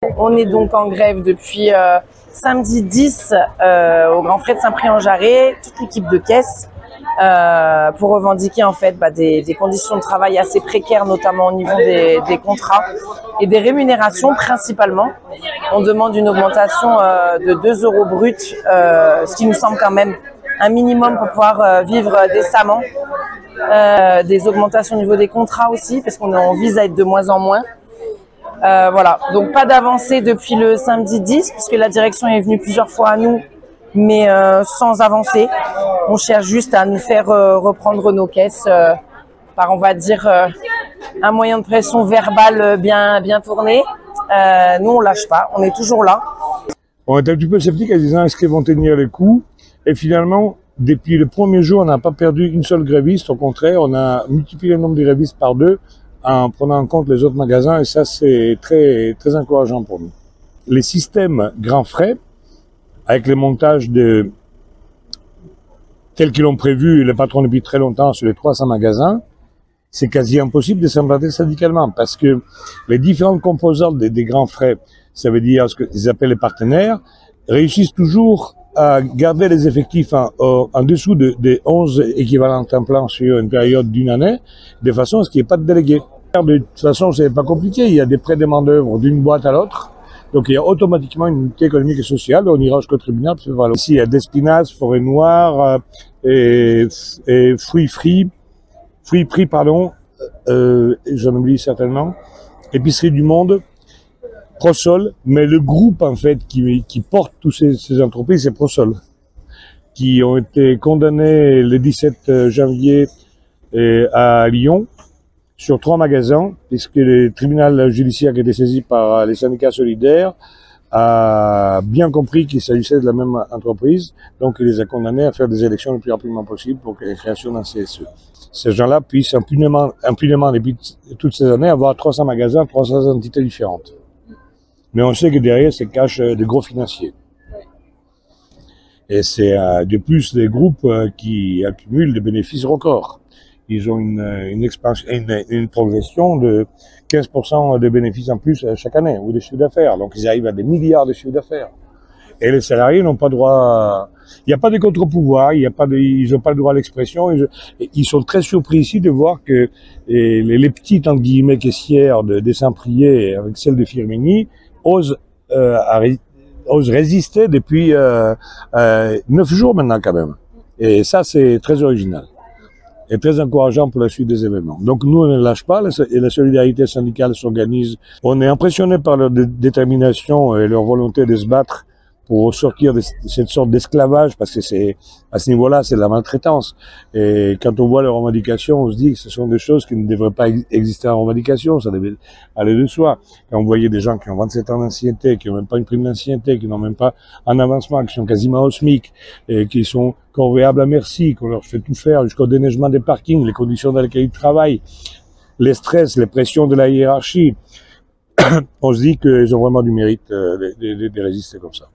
On est donc en grève depuis samedi 10 au Grand Frais de Saint-Prix-en-Jarret, toute l'équipe de caisse, pour revendiquer en fait des conditions de travail assez précaires, notamment au niveau des contrats et des rémunérations principalement. On demande une augmentation de 2 € bruts, ce qui nous semble quand même un minimum pour pouvoir vivre décemment. Des augmentations au niveau des contrats aussi, parce qu'on vise à être de moins en moins. Voilà, donc pas d'avancée depuis le samedi 10, puisque la direction est venue plusieurs fois à nous, mais sans avancée. On cherche juste à nous faire reprendre nos caisses par, on va dire, un moyen de pression verbal bien tourné. Nous, on lâche pas, on est toujours là. On est un petit peu sceptique en disant est-ce qu'ils vont tenir les coups, et finalement, depuis le premier jour, on n'a pas perdu une seule gréviste. Au contraire, on a multiplié le nombre de grévistes par 2 en prenant en compte les autres magasins, et ça, c'est très encourageant pour nous. Les systèmes Grand Frais, avec les montages tels qu'ils l'ont prévu les patrons depuis très longtemps sur les 300 magasins, c'est quasi impossible de s'implanter syndicalement, parce que les différentes composantes des Grands Frais, ça veut dire ce qu'ils appellent les partenaires, réussissent toujours à garder les effectifs en dessous des 11 équivalents temps plein sur une période d'une année, de façon à ce qu'il n'y ait pas de délégués. De toute façon, c'est pas compliqué, il y a des prêts de main-d'œuvre d'une boîte à l'autre, donc il y a automatiquement une unité économique et sociale, on ira jusqu'au tribunal. Voilà. Ici, il y a Despinasse, Forêt Noire et Fruits Pris, j'en oublie certainement, Épicerie du Monde, Prosol, mais le groupe en fait qui porte toutes ces entreprises, c'est Prosol, qui ont été condamnés le 17 janvier à Lyon sur 3 magasins, puisque le tribunal judiciaire qui a été saisi par les syndicats solidaires a bien compris qu'il s'agissait de la même entreprise, donc il les a condamnés à faire des élections le plus rapidement possible pour la création d'un CSE. Ces gens-là puissent impunément depuis toutes ces années avoir 300 magasins, 300 entités différentes. Mais on sait que derrière se cachent des gros financiers. Et c'est de plus des groupes qui accumulent des bénéfices records. Ils ont une progression de 15% de bénéfices en plus chaque année, ou de chiffre d'affaires. Donc ils arrivent à des milliards de chiffre d'affaires. Et les salariés n'ont pas droit il n'y a pas de contre-pouvoir, ils n'ont pas le droit à l'expression. Ils sont très surpris ici de voir que les petites, entre guillemets, caissières des Saint-Priest avec celles de Firminy osent résister depuis 9 jours maintenant quand même. Et ça, c'est très original et très encourageant pour la suite des événements. Donc nous, on ne lâche pas, et la solidarité syndicale s'organise. On est impressionné par leur détermination et leur volonté de se battre pour sortir de cette sorte d'esclavage, parce que à ce niveau-là, c'est de la maltraitance. Et quand on voit leurs revendications, on se dit que ce sont des choses qui ne devraient pas exister en revendication, ça devait aller de soi. Quand on voyait des gens qui ont 27 ans d'ancienneté, qui n'ont même pas une prime d'ancienneté, qui n'ont même pas un avancement, qui sont quasiment au SMIC, et qui sont corvéables à merci, qu'on leur fait tout faire jusqu'au déneigement des parkings, les conditions dans lesquelles ils travaillent, les stress, les pressions de la hiérarchie, on se dit qu'ils ont vraiment du mérite de résister comme ça.